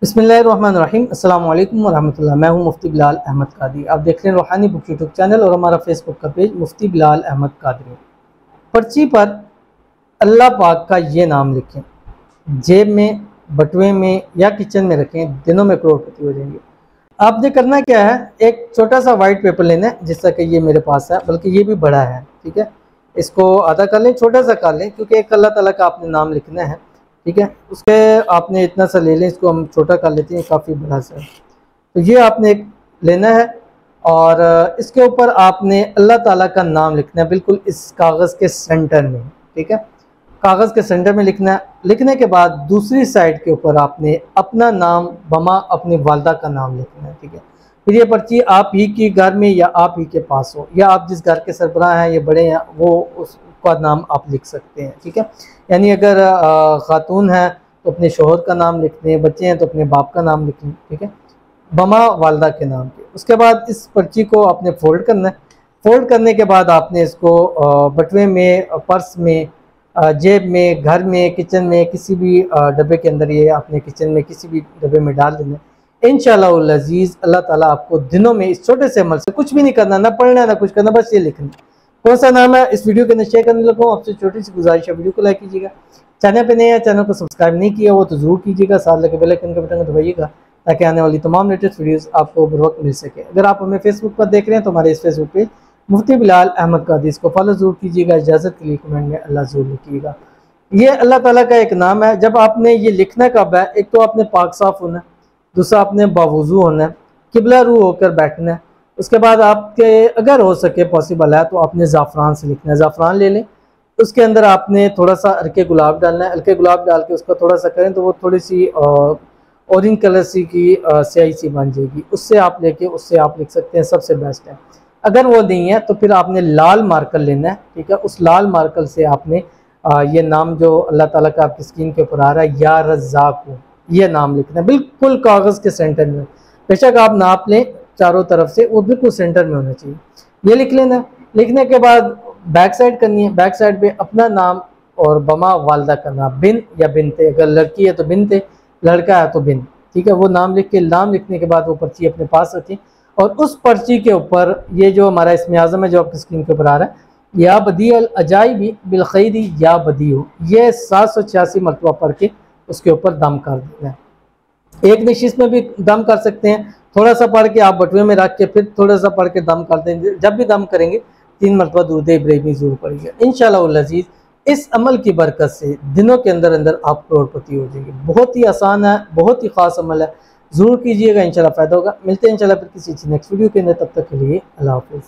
बिस्मिल्लाहिर्रहमानिर्रहीम। अस्सलाम वालेकुम वरहमतुल्लाह। मैं हूं मुफ्ती बिलाल अहमद कादरी। आप देख रहे हैं रूहानी बुक यूट्यूब चैनल और हमारा फेसबुक का पेज मुफ्ती बिलाल अहमद कादरी। पर्ची पर अल्लाह पाक का ये नाम लिखें, जेब में, बटुए में या किचन में रखें, दिनों में करोड़पति हो जाएंगे। आपने करना क्या है, एक छोटा सा वाइट पेपर लेना है, जिस तरह कि ये मेरे पास है, बल्कि ये भी बड़ा है, ठीक है। इसको आधा कर लें, छोटा सा कर लें, क्योंकि एक अल्लाह ताला का आपने नाम लिखना है, ठीक है। उसके आपने इतना सा ले लें, इसको हम छोटा कर लेते हैं, काफ़ी बड़ा सा है। तो ये आपने एक लेना है और इसके ऊपर आपने अल्लाह ताला का नाम लिखना है, बिल्कुल इस कागज़ के सेंटर में, ठीक है। कागज़ के सेंटर में लिखना है। लिखने के बाद दूसरी साइड के ऊपर आपने अपना नाम बमा अपनी वालदा का नाम लिखना है, ठीक है। फिर ये पर्ची आप ही के घर में या आप ही के पास हो, या आप जिस घर के सरबराह हैं, ये बड़े हैं, वो उसका नाम आप लिख सकते हैं, ठीक है। यानी अगर खातून है तो अपने शोहर का नाम लिख दें, बच्चे हैं तो अपने बाप का नाम लिख लें, ठीक है, बमा वालदा के नाम पे। उसके बाद इस पर्ची को आपने फोल्ड करना है। फोल्ड करने के बाद आपने इसको बटुए में, पर्स में, जेब में, घर में, किचन में, किसी भी डब्बे के अंदर, ये आपने किचन में किसी भी डब्बे में डाल देना है। इंशाअल्लाह अज़ीज़ अल्लाह ताला आपको दिनों में इस छोटे से अमल से, कुछ भी नहीं करना, ना पढ़ना ना कुछ करना, बस ये लिखना। कौन सा नाम है इस वीडियो के अंदर शेयर करने लगा हूँ। आपसे छोटी सी गुजारिश है, वीडियो को लाइक कीजिएगा, चैनल पे नए हैं, चैनल को सब्सक्राइब नहीं किया वो तो जरूर कीजिएगा, साथ लगे बेल आइकन के बटन को दबाइएगा ताकि आने वाली तमाम लेटेस्ट वीडियोस आपको बर वक्त मिल सके। अगर आप हमें फेसबुक पर देख रहे हैं तो हमारे इस फेसबुक पेज मुफ्ती बिलाल अहमद कादरी, इसको फॉलो जरूर कीजिएगा। इजाज़त के लिए कमेंट में अल्लाह जरूर लिखिएगा। ये अल्लाह ताला का एक नाम है। जब आपने ये लिखना कब है, एक तो आपने पाक साफ होना है, दूसरा आपने बावुज़ू होना है, किबला रू होकर बैठना है। उसके बाद आपके अगर हो सके पॉसिबल है तो आपने ज़ाफ़रान से लिखना है। ज़ाफ़रान ले लें, उसके अंदर आपने थोड़ा सा हल्के गुलाब डालना है। हल्के गुलाब डाल के उसका थोड़ा सा करें तो वो थोड़ी सी ऑरेंज कलर सी की स्याही सी बन जाएगी। उससे आप लेके उससे आप लिख सकते हैं, सबसे बेस्ट है। अगर वो नहीं है तो फिर आपने लाल मार्कर लेना है, ठीक है। उस लाल मार्कर से आपने ये नाम जो अल्लाह ताला का आपकी स्क्रीन के ऊपर आ रहा है, या रज़्ज़ाक़, ये नाम लिखना है बिल्कुल कागज़ के सेंटर में। बेशक आप नाप लें चारों तरफ से, वो बिल्कुल सेंटर में होना चाहिए। ये लिख लेना। लिखने के बाद बैक साइड करनी है। बैक साइड पे अपना नाम और बमा वालदा का नाम, बिन या बिनते, अगर लड़की है तो बिनते, लड़का है तो बिन, ठीक है। वो नाम लिख के, नाम लिखने के बाद वो पर्ची अपने पास रखें और उस पर्ची के ऊपर ये जो हमारा इसमें आज़म है जो आपकी स्क्रीन के ऊपर आ रहा है, या बदी अल अजाइबी बिलखैरी या बदी हो, ये 786 मरतबा पढ़ के उसके ऊपर दम कर देना है। एक नशिश में भी दम कर सकते हैं, थोड़ा सा पढ़ के आप बटुए में रख के फिर थोड़ा सा पढ़ के दम कर देंगे। जब भी दम करेंगे 3 मरतबा दुरूद इब्राहिमी जरूर पढ़ेंगे। इंशाअल्लाह अज़ीज़ इस अमल की बरकत से दिनों के अंदर अंदर आप करोड़पति हो जाएंगे। बहुत ही आसान है, बहुत ही ख़ास अमल है, ज़रूर कीजिएगा, इंशाअल्लाह फ़ायदा होगा। मिलते हैं इंशाअल्लाह फिर किसी नेक्स्ट वीडियो के अंदर, तब तक के लिए अल्लाह हाफ़िज़।